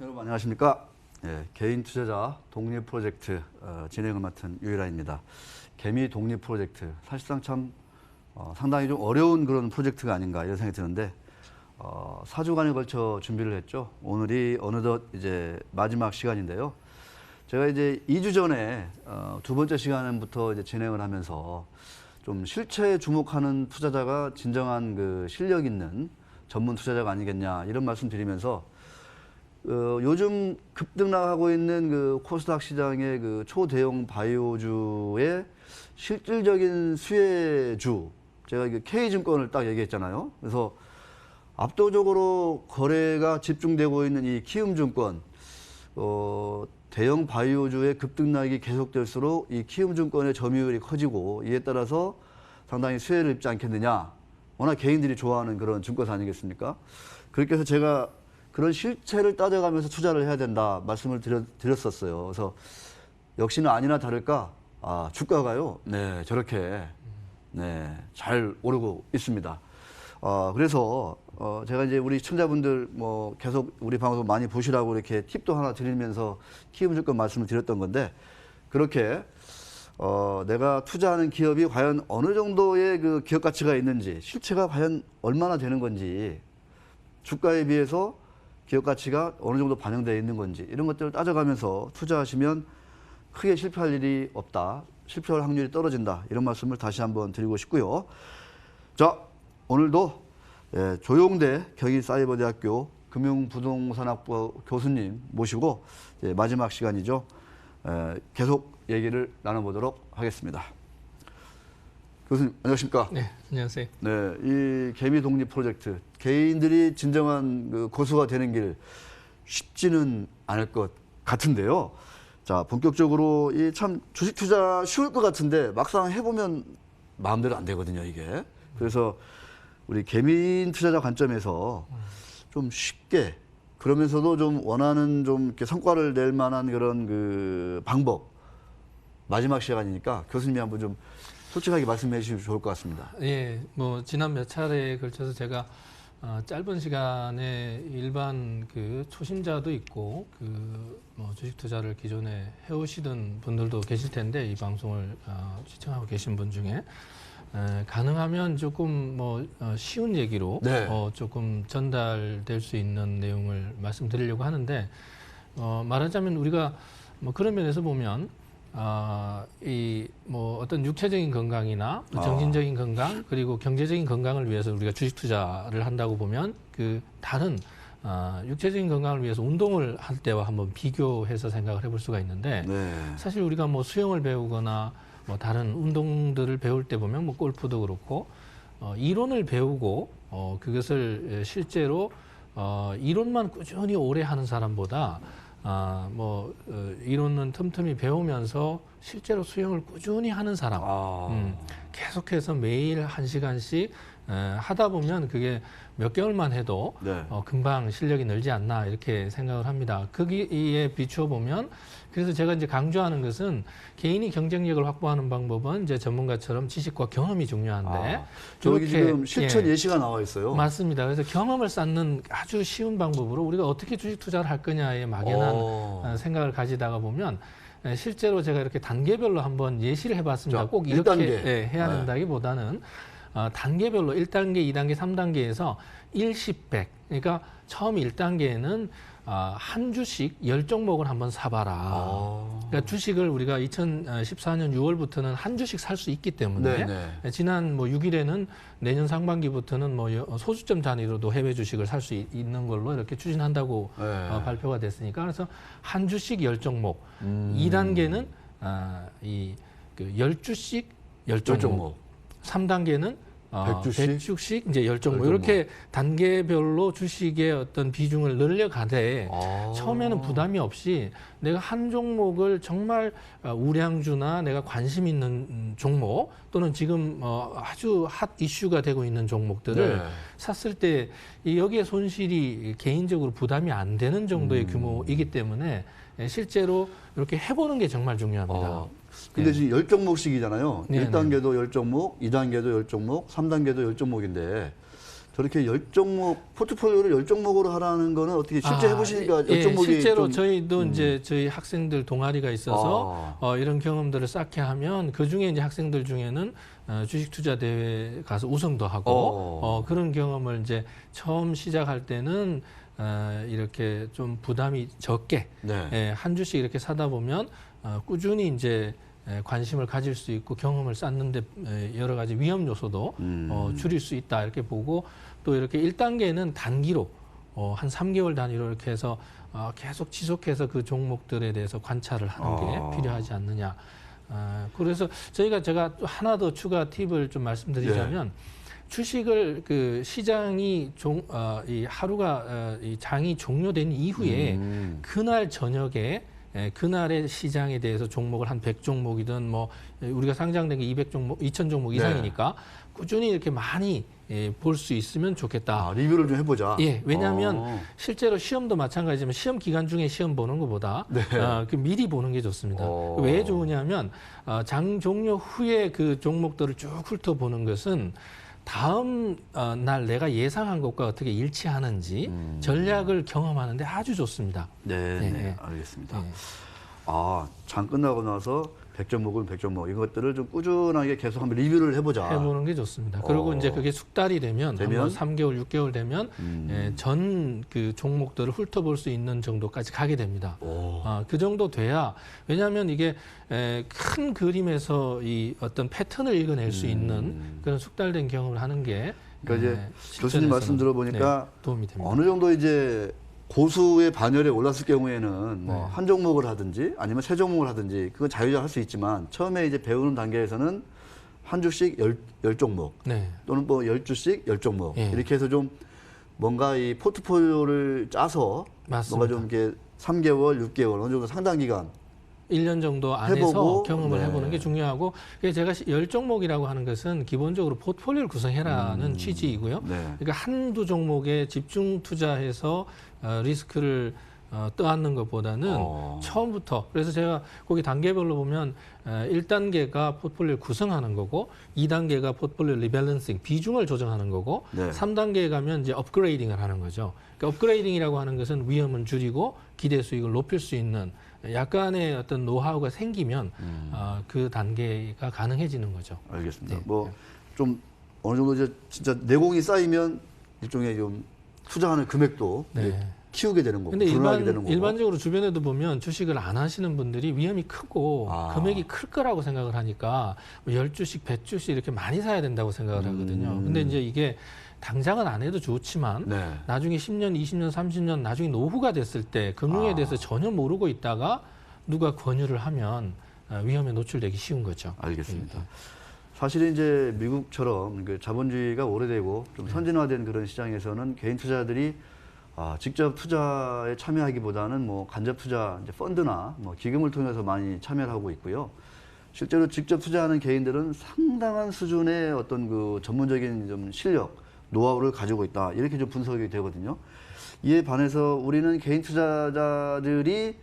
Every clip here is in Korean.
여러분 안녕하십니까? 개인 투자자 독립 프로젝트 진행을 맡은 유일아입니다. 개미 독립 프로젝트 사실상 참 상당히 좀 어려운 그런 프로젝트가 아닌가 이런 생각이 드는데 4주간에 걸쳐 준비를 했죠. 오늘이 어느덧 이제 마지막 시간인데요. 제가 이제 2주 전에 두 번째 시간부터 이제 진행을 하면서 좀 실체에 주목하는 투자자가 진정한 그 실력 있는 전문 투자자가 아니겠냐 이런 말씀 드리면서 요즘 급등락하고 있는 그 코스닥 시장의 그 초대형 바이오주의 실질적인 수혜주, 제가 이게 K증권을 딱 얘기했잖아요. 그래서 압도적으로 거래가 집중되고 있는 이 키움증권, 대형 바이오주의 급등락이 계속될수록 이 키움증권의 점유율이 커지고 이에 따라서 상당히 수혜를 입지 않겠느냐. 워낙 개인들이 좋아하는 그런 증권사 아니겠습니까? 그렇게 해서 제가 그런 실체를 따져가면서 투자를 해야 된다 말씀을 드렸었어요. 그래서 역시나 아니나 다를까 주가가요. 네, 저렇게 잘 오르고 있습니다. 그래서 제가 이제 우리 시청자분들 뭐 계속 우리 방송 많이 보시라고 이렇게 팁도 하나 드리면서 키움증권 말씀을 드렸던 건데 그렇게 내가 투자하는 기업이 과연 어느 정도의 그 기업 가치가 있는지 실체가 과연 얼마나 되는 건지 주가에 비해서 기업 가치가 어느 정도 반영되어 있는 건지 이런 것들을 따져가면서 투자하시면 크게 실패할 일이 없다. 실패할 확률이 떨어진다. 이런 말씀을 다시 한번 드리고 싶고요. 자, 오늘도 조용대 경희사이버대학교 금융부동산학부 교수님 모시고 마지막 시간이죠. 계속 얘기를 나눠보도록 하겠습니다. 교수님 안녕하십니까? 네, 안녕하세요. 네, 이 개미 독립 프로젝트 개인들이 진정한 그 고수가 되는 길 쉽지는 않을 것 같은데요. 자, 본격적으로 이 참 주식 투자 쉬울 것 같은데 막상 해보면 마음대로 안 되거든요, 이게. 그래서 우리 개미인 투자자 관점에서 좀 쉽게 그러면서도 좀 원하는 좀 이렇게 성과를 낼 만한 그런 그 방법 마지막 시간이니까 교수님이 한번 좀 솔직하게 말씀해 주시면 좋을 것 같습니다. 예, 뭐 지난 몇 차례에 걸쳐서 제가 짧은 시간에 일반 그 초심자도 있고 그 뭐 주식 투자를 기존에 해오시던 분들도 계실 텐데 이 방송을 시청하고 계신 분 중에 가능하면 조금 뭐 쉬운 얘기로 조금 전달될 수 있는 내용을 말씀드리려고 하는데 말하자면 우리가 뭐 그런 면에서 보면 이 뭐 어떤 육체적인 건강이나 정신적인 건강 그리고 경제적인 건강을 위해서 우리가 주식 투자를 한다고 보면 그 다른 육체적인 건강을 위해서 운동을 할 때와 한번 비교해서 생각을 해볼 수가 있는데 사실 우리가 뭐 수영을 배우거나 뭐 다른 운동들을 배울 때 보면 뭐 골프도 그렇고 이론을 배우고 그것을 실제로 이론만 꾸준히 오래 하는 사람보다 이론은 틈틈이 배우면서 실제로 수영을 꾸준히 하는 사람, 계속해서 매일 1시간씩 하다 보면 그게 몇 개월만 해도 금방 실력이 늘지 않나 이렇게 생각을 합니다. 거기에 비추어 보면 그래서 제가 이제 강조하는 것은 개인이 경쟁력을 확보하는 방법은 이제 전문가처럼 지식과 경험이 중요한데 저기 지금 실천 예시가 나와 있어요. 맞습니다. 그래서 경험을 쌓는 아주 쉬운 방법으로 우리가 어떻게 주식 투자를 할 거냐에 막연한 생각을 가지다가 보면 실제로 제가 이렇게 단계별로 한번 예시를 해봤습니다. 꼭 이렇게 1단계. 해야 된다기보다는 단계별로 1단계, 2단계, 3단계에서 1, 10, 100. 그러니까 처음 1단계에는 한 주씩 10종목을 한번 사봐라. 그러니까 주식을 우리가 2014년 6월부터는 한 주씩 살 수 있기 때문에 지난 뭐 6일에는 내년 상반기부터는 뭐 소수점 단위로도 해외 주식을 살 수 있는 걸로 이렇게 추진한다고 발표가 됐으니까 그래서 한 주씩 10종목. 2단계는 그 10주씩 10종목. 3단계는 100주씩 이제 10종목 이렇게 단계별로 주식의 어떤 비중을 늘려가되 처음에는 부담이 없이 내가 한 종목을 정말 우량주나 내가 관심 있는 종목 또는 지금 아주 핫 이슈가 되고 있는 종목들을 샀을 때 여기에 손실이 개인적으로 부담이 안 되는 정도의 규모이기 때문에 실제로 이렇게 해보는 게 정말 중요합니다. 근데 지금 10종목씩이잖아요. 1단계도 10종목, 2단계도 10종목, 3단계도 10종목인데 저렇게 10종목, 포트폴리오를 10종목으로 하라는 거는 어떻게 실제 해보시니까 10종목이 실제로 좀 저희도 이제 저희 학생들 동아리가 있어서 이런 경험들을 쌓게 하면 그 중에 이제 학생들 중에는 주식 투자 대회 가서 우승도 하고 그런 경험을 이제 처음 시작할 때는 이렇게 좀 부담이 적게 네. 한 주씩 이렇게 사다 보면 꾸준히 이제 관심을 가질 수 있고 경험을 쌓는데 여러 가지 위험 요소도 줄일 수 있다 이렇게 보고 또 이렇게 1단계는 단기로 한 3개월 단위로 이렇게 해서 계속 지속해서 그 종목들에 대해서 관찰을 하는 게 필요하지 않느냐. 그래서 제가 또 하나 더 추가 팁을 좀 말씀드리자면 주식을 그 시장이 이 하루가 이 장이 종료된 이후에 그날 저녁에 그날의 시장에 대해서 종목을 한 100종목이든 뭐 우리가 상장된 게 200종목, 2000종목 이상이니까 꾸준히 이렇게 많이 볼 수 있으면 좋겠다. 리뷰를 좀 해보자. 예, 왜냐하면 실제로 시험도 마찬가지지만 시험 기간 중에 시험 보는 것보다 그 미리 보는 게 좋습니다. 왜 좋으냐면 장 종료 후에 그 종목들을 쭉 훑어보는 것은 다음 날 내가 예상한 것과 어떻게 일치하는지 전략을 경험하는데 아주 좋습니다. 네, 알겠습니다. 장 끝나고 나서 100종목은 100종목 이것들을 좀 꾸준하게 계속 한번 리뷰를 해보자. 해보는 게 좋습니다. 그리고 이제 그게 숙달이 되면 한번 3개월, 6개월 되면 전 그 종목들을 훑어볼 수 있는 정도까지 가게 됩니다. 그 정도 돼야 왜냐하면 이게 큰 그림에서 이 어떤 패턴을 읽어낼 수 있는 그런 숙달된 경험을 하는 게 그러니까 이제 교수님 말씀 들어보니까 도움이 됩니다. 어느 정도 이제 고수의 반열에 올랐을 경우에는 뭐 한 종목을 하든지 아니면 세 종목을 하든지 그건 자유자재로 할 수 있지만 처음에 이제 배우는 단계에서는 한 주씩 10종목 또는 뭐 10주씩 10종목 이렇게 해서 좀 뭔가 이 포트폴리오를 짜서 맞습니다. 뭔가 좀 이렇게 3개월, 6개월 어느 정도 상당 기간 1년 정도 안에서 해보고, 경험을 해보는 게 중요하고 제가 10종목이라고 하는 것은 기본적으로 포트폴리오를 구성해라는 취지이고요. 그러니까 한두 종목에 집중 투자해서 리스크를 떠안는 것보다는 처음부터 그래서 제가 거기 단계별로 보면 1단계가 포트폴리오를 구성하는 거고 2단계가 포트폴리오 리밸런싱 비중을 조정하는 거고 3단계에 가면 이제 업그레이딩을 하는 거죠. 그러니까 업그레이딩이라고 하는 것은 위험을 줄이고 기대 수익을 높일 수 있는 약간의 어떤 노하우가 생기면 그 단계가 가능해지는 거죠. 알겠습니다. 뭐 좀 어느 정도 이제 진짜 내공이 쌓이면 일종의 좀 투자하는 금액도 키우게 되는 거고, 근데 불안하게 되는 거고. 일반적으로 주변에도 보면 주식을 안 하시는 분들이 위험이 크고 금액이 클 거라고 생각을 하니까 10주씩, 100주씩 이렇게 많이 사야 된다고 생각을 하거든요. 근데 이제 이게 당장은 안 해도 좋지만 나중에 10년, 20년, 30년 나중에 노후가 됐을 때 금융에 대해서 전혀 모르고 있다가 누가 권유를 하면 위험에 노출되기 쉬운 거죠. 알겠습니다. 사실 이제 미국처럼 그 자본주의가 오래되고 좀 선진화된 그런 시장에서는 개인 투자자들이 직접 투자에 참여하기보다는 뭐 간접 투자, 이제 펀드나 뭐 기금을 통해서 많이 참여를 하고 있고요. 실제로 직접 투자하는 개인들은 상당한 수준의 어떤 그 전문적인 좀 실력, 노하우를 가지고 있다. 이렇게 좀 분석이 되거든요. 이에 반해서 우리는 개인 투자자들이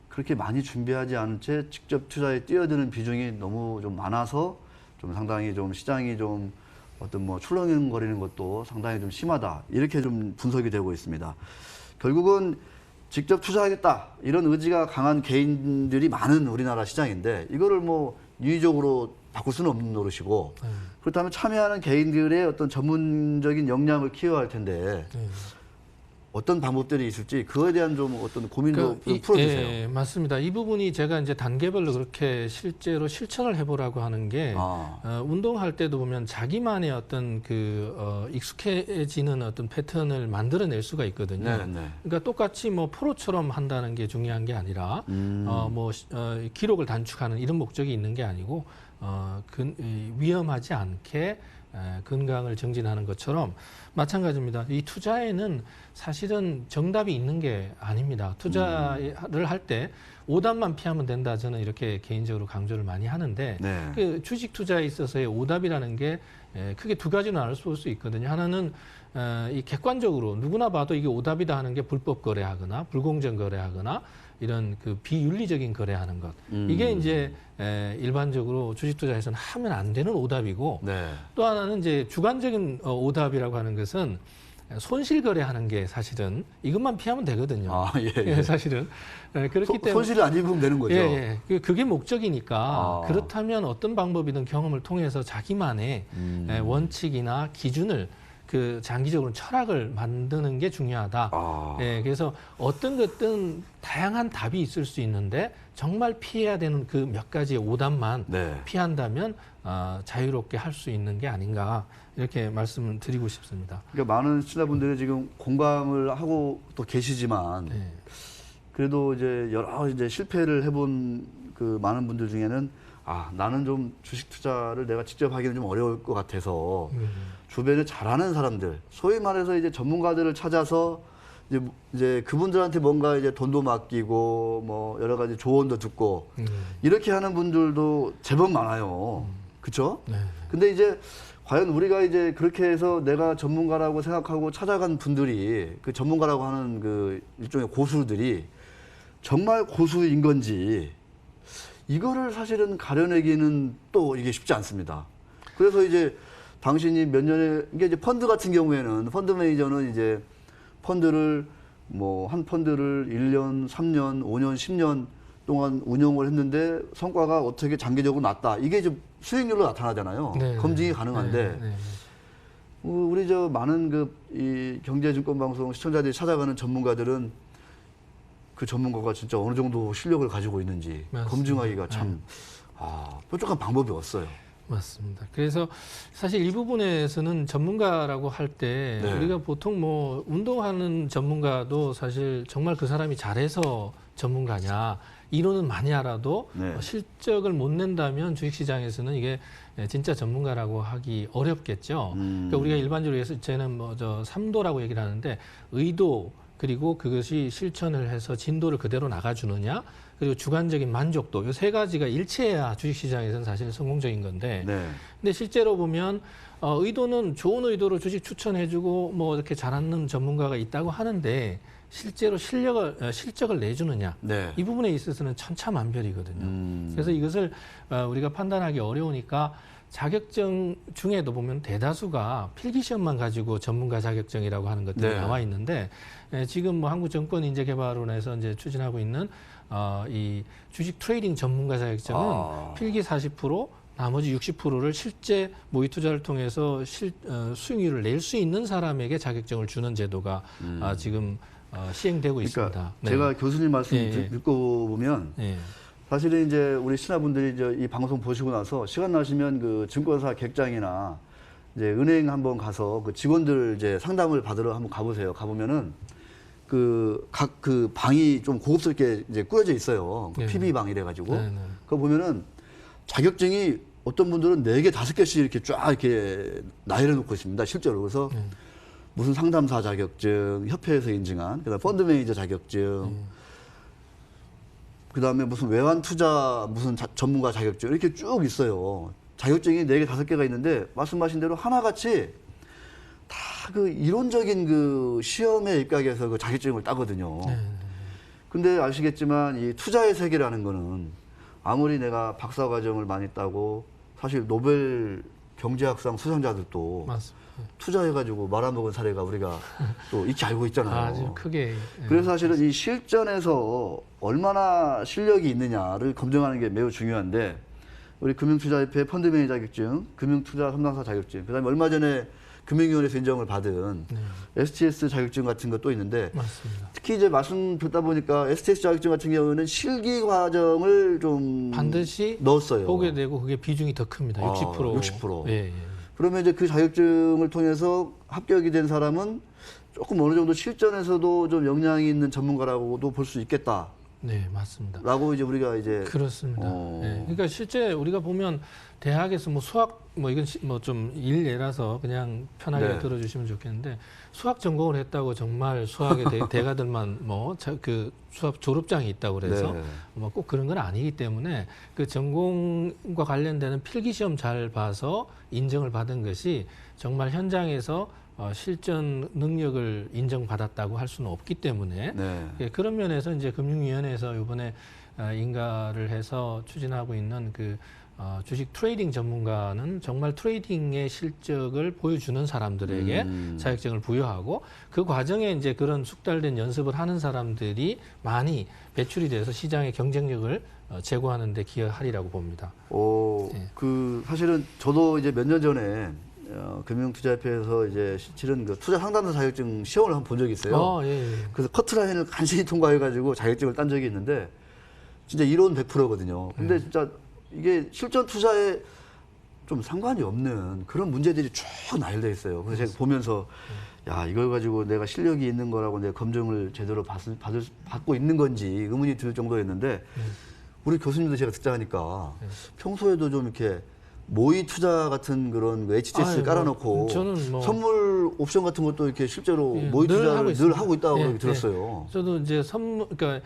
그렇게 많이 준비하지 않은 채 직접 투자에 뛰어드는 비중이 너무 좀 많아서 좀 상당히 좀 시장이 좀 어떤 뭐 출렁거리는 것도 상당히 좀 심하다. 이렇게 좀 분석이 되고 있습니다. 결국은 직접 투자하겠다. 이런 의지가 강한 개인들이 많은 우리나라 시장인데 이거를 뭐 인위적으로 바꿀 수는 없는 노릇이고 그렇다면 참여하는 개인들의 어떤 전문적인 역량을 키워야 할 텐데 어떤 방법들이 있을지 그거에 대한 좀 어떤 고민도 좀 풀어주세요. 예, 맞습니다. 이 부분이 제가 이제 단계별로 그렇게 실제로 실천을 해보라고 하는 게 운동할 때도 보면 자기만의 어떤 그 익숙해지는 어떤 패턴을 만들어낼 수가 있거든요. 그러니까 똑같이 뭐 프로처럼 한다는 게 중요한 게 아니라 기록을 단축하는 이런 목적이 있는 게 아니고 위험하지 않게 건강을 정진하는 것처럼 마찬가지입니다. 이 투자에는 사실은 정답이 있는 게 아닙니다. 투자를 할 때 오답만 피하면 된다. 저는 이렇게 개인적으로 강조를 많이 하는데 네. 그 주식 투자에 있어서의 오답이라는 게 크게 두 가지로 나눌 수 있거든요. 하나는 이 객관적으로 누구나 봐도 이게 오답이다 하는 게 불법 거래하거나 불공정 거래하거나 이런 그 비윤리적인 거래하는 것. 이게 이제 일반적으로 주식 투자에서는 하면 안 되는 오답이고 네. 또 하나는 이제 주관적인 오답이라고 하는 것은 손실 거래하는 게 사실은 이것만 피하면 되거든요. 아, 예, 예. 예, 사실은 그렇기 때문에 손실을 안 입으면 되는 거죠. 예, 예. 그게 목적이니까 아. 그렇다면 어떤 방법이든 경험을 통해서 자기만의 원칙이나 기준을 그 장기적으로 철학을 만드는 게 중요하다. 아. 예, 그래서 어떤 것든 다양한 답이 있을 수 있는데 정말 피해야 되는 그 몇 가지의 오답만 네. 피한다면 자유롭게 할 수 있는 게 아닌가 이렇게 말씀을 드리고 싶습니다. 그러니까 많은 시청자분들이 지금 공감을 하고 또 계시지만 네. 그래도 이제 여러 이제 실패를 해본 그 많은 분들 중에는 나는 좀 주식 투자를 내가 직접 하기는 좀 어려울 것 같아서 주변에 잘하는 사람들, 소위 말해서 이제 전문가들을 찾아서 이제 그분들한테 뭔가 이제 돈도 맡기고 뭐 여러 가지 조언도 듣고 이렇게 하는 분들도 제법 많아요. 그렇죠? 네. 근데 이제 과연 우리가 이제 그렇게 해서 내가 전문가라고 생각하고 찾아간 분들이 그 전문가라고 하는 그 일종의 고수들이 정말 고수인 건지 이거를 사실은 가려내기는 또 이게 쉽지 않습니다. 그래서 이제 당신이 몇 년에 이게 이제 펀드 같은 경우에는 펀드 매니저는 이제 펀드를 한 펀드를 1년, 3년, 5년, 10년 동안 운영을 했는데 성과가 어떻게 장기적으로 났다. 이게 이제 수익률로 나타나잖아요. 네, 검증이 가능한데 네, 네. 우리 저 많은 이 경제증권방송 시청자들이 찾아가는 전문가들은 그 전문가가 진짜 어느 정도 실력을 가지고 있는지 맞습니다. 검증하기가 참 뾰족한 방법이 없어요. 맞습니다. 그래서 사실 이 부분에서는 전문가라고 할 때 네. 우리가 보통 뭐 운동하는 전문가도 사실 정말 그 사람이 잘해서 전문가냐 이론은 많이 알아도 네. 실적을 못 낸다면 주식시장에서는 이게 진짜 전문가라고 하기 어렵겠죠. 그러니까 우리가 일반적으로 해서 저는 뭐 저 3도라고 얘기를 하는데 의도 그리고 그것이 실천을 해서 진도를 그대로 나가주느냐 그리고 주관적인 만족도 이 세 가지가 일치해야 주식시장에서는 사실 성공적인 건데 네. 근데 실제로 보면 의도는 좋은 의도로 주식 추천해주고 뭐 이렇게 잘하는 전문가가 있다고 하는데 실제로 실적을 내주느냐 네. 이 부분에 있어서는 천차만별이거든요. 그래서 이것을 우리가 판단하기 어려우니까 자격증 중에도 보면 대다수가 필기시험만 가지고 전문가 자격증이라고 하는 것들이 네. 나와 있는데 지금 뭐 한국증권인재개발원에서 이제 추진하고 있는 이 주식 트레이딩 전문가 자격증은 필기 40% 나머지 60%를 실제 모의 투자를 통해서 수익률을 낼 수 있는 사람에게 자격증을 주는 제도가 지금 시행되고 그러니까 있습니다. 네. 제가 교수님 말씀 예, 예. 듣고 보면 예. 사실은 이제 우리 신하분들이 이제 이 방송 보시고 나서 시간 나시면 그 증권사 객장이나 이제 은행 한번 가서 그 직원들 이제 상담을 받으러 한번 가보세요. 가보면은 각 그 방이 좀 고급스럽게 이제 꾸며져 있어요. 네. PB 방 이래가지고. 네, 네. 그거 보면은 자격증이 어떤 분들은 4개, 5개씩 이렇게 쫙 이렇게 나열해 놓고 있습니다. 실제로. 그래서 무슨 상담사 자격증, 협회에서 인증한, 그다음 펀드 매니저 자격증, 그다음에 무슨 외환 투자 무슨 전문가 자격증 이렇게 쭉 있어요. 자격증이 4개, 5개가 있는데 말씀하신 대로 하나같이 다 그 이론적인 그 시험에 입각해서 그 자격증을 따거든요. 근데 아시겠지만 이 투자의 세계라는 거는 아무리 내가 박사 과정을 많이 따고 사실 노벨 경제학상 수상자들도 맞습니다. 투자해가지고 말아먹은 사례가 우리가 또 익히 알고 있잖아요. 아주 크게. 그래서 사실은 이 실전에서 얼마나 실력이 있느냐를 검증하는 게 매우 중요한데 우리 금융투자협회 펀드 매니저 자격증, 금융투자 담당사 자격증, 그다음에 얼마 전에 금융위원회에서 인정을 받은 STS 자격증 같은 것도 있는데 맞습니다. 특히 이제 말씀 듣다 보니까 STS 자격증 같은 경우는 실기 과정을 좀 반드시 넣었어요. 보게 되고 그게 비중이 더 큽니다. 60%. 60%. 예, 예. 그러면 이제 그 자격증을 통해서 합격이 된 사람은 조금 어느 정도 실전에서도 좀 역량이 있는 전문가라고도 볼 수 있겠다. 네, 맞습니다. 라고 이제 우리가 이제 그렇습니다. 네, 그러니까 실제 우리가 보면 대학에서 뭐 수학 뭐 이건 뭐 좀 일례라서 그냥 편하게 네. 들어주시면 좋겠는데 수학 전공을 했다고 정말 수학의 대가들만 뭐 그 수학 졸업장이 있다고 그래서 네. 뭐 꼭 그런 건 아니기 때문에 그 전공과 관련되는 필기 시험 잘 봐서 인정을 받은 것이 정말 현장에서 실전 능력을 인정받았다고 할 수는 없기 때문에 네. 예, 그런 면에서 이제 금융위원회에서 이번에 인가를 해서 추진하고 있는 그 주식 트레이딩 전문가는 정말 트레이딩의 실적을 보여주는 사람들에게 자격증을 부여하고 그 과정에 이제 그런 숙달된 연습을 하는 사람들이 많이 배출이 돼서 시장의 경쟁력을 제고하는 데 기여하리라고 봅니다. 네. 그 사실은 저도 이제 몇 년 전에 금융투자협회에서 이제 실은 그 투자 상담사 자격증 시험을 한번 본 적이 있어요. 예, 예. 그래서 커트라인을 간신히 통과해가지고 자격증을 딴 적이 있는데 진짜 이론 100%거든요. 근데 진짜 이게 실전 투자에 좀 상관이 없는 그런 문제들이 쭉 나열돼 있어요. 그래서 제가 보면서 야 이걸 가지고 내가 실력이 있는 거라고 내 검증을 제대로 받고 있는 건지 의문이 들 정도였는데 우리 교수님도 제가 듣자하니까 평소에도 좀 이렇게 모의 투자 같은 그런 그 HTS 깔아놓고 저는 뭐 선물 옵션 같은 것도 이렇게 실제로 예, 모의 투자를 늘 하고 있다고 예, 들었어요. 저도 이제 그러니까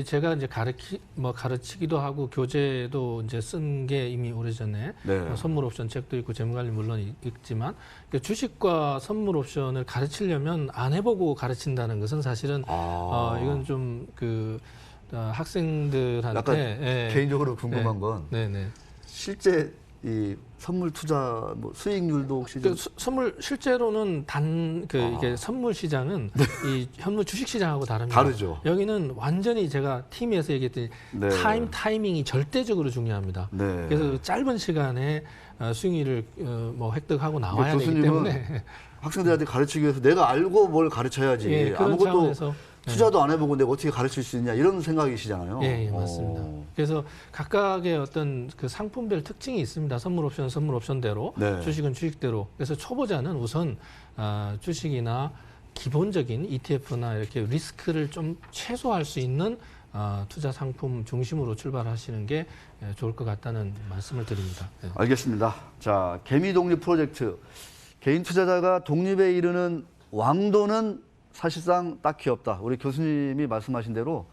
제가 이제 가르치기도 하고 교재도 이제 쓴 게 이미 오래전에 네. 선물 옵션 책도 있고 재무관리 물론 있지만 그러니까 주식과 선물 옵션을 가르치려면 안 해보고 가르친다는 것은 사실은 이건 좀 그 학생들한테 약간 개인적으로 궁금한 네. 건 네네. 실제 이 선물 투자 뭐 수익률도 혹시 좀 선물 실제로는 이게 선물 시장은 이 현물 주식 시장하고 다릅니다. 다르죠. 여기는 완전히 제가 팀에서 얘기했더니 네. 타이밍이 절대적으로 중요합니다. 네. 그래서 짧은 시간에 수익률을 뭐 획득하고 나와야 되기 때문에 학생들한테 가르치기 위해서 내가 알고 뭘 가르쳐야지 예, 그런 아무것도 차원에서 투자도 안 해보고 내가 어떻게 가르칠 수 있냐 이런 생각이시잖아요. 예, 맞습니다. 그래서 각각의 어떤 그 상품별 특징이 있습니다. 선물 옵션대로, 네. 주식은 주식대로. 그래서 초보자는 우선 주식이나 기본적인 ETF나 이렇게 리스크를 좀 최소화할 수 있는 투자 상품 중심으로 출발하시는 게 좋을 것 같다는 말씀을 드립니다. 네. 알겠습니다. 자, 개미 독립 프로젝트. 개인 투자자가 독립에 이르는 왕도는 사실상 딱히 없다. 우리 교수님이 말씀하신 대로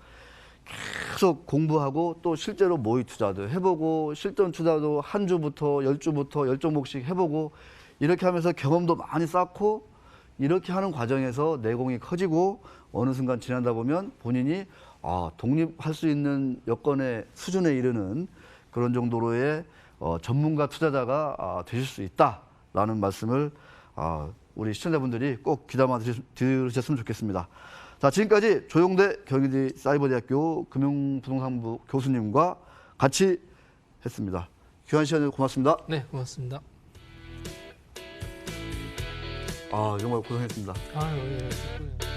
계속 공부하고 또 실제로 모의 투자도 해보고 실전 투자도 한 주부터 10주부터 10종목씩 해보고 이렇게 하면서 경험도 많이 쌓고 이렇게 하는 과정에서 내공이 커지고 어느 순간 지나다 보면 본인이 독립할 수 있는 여건의 수준에 이르는 그런 정도로의 전문가 투자자가 되실 수 있다라는 말씀을 우리 시청자분들이 꼭 귀담아 들으셨으면 좋겠습니다. 자, 지금까지 조용대 경희대 사이버대학교 금융부동산부 교수님과 같이 했습니다. 귀한 시간을 고맙습니다. 네, 고맙습니다. 정말 고생했습니다. 예.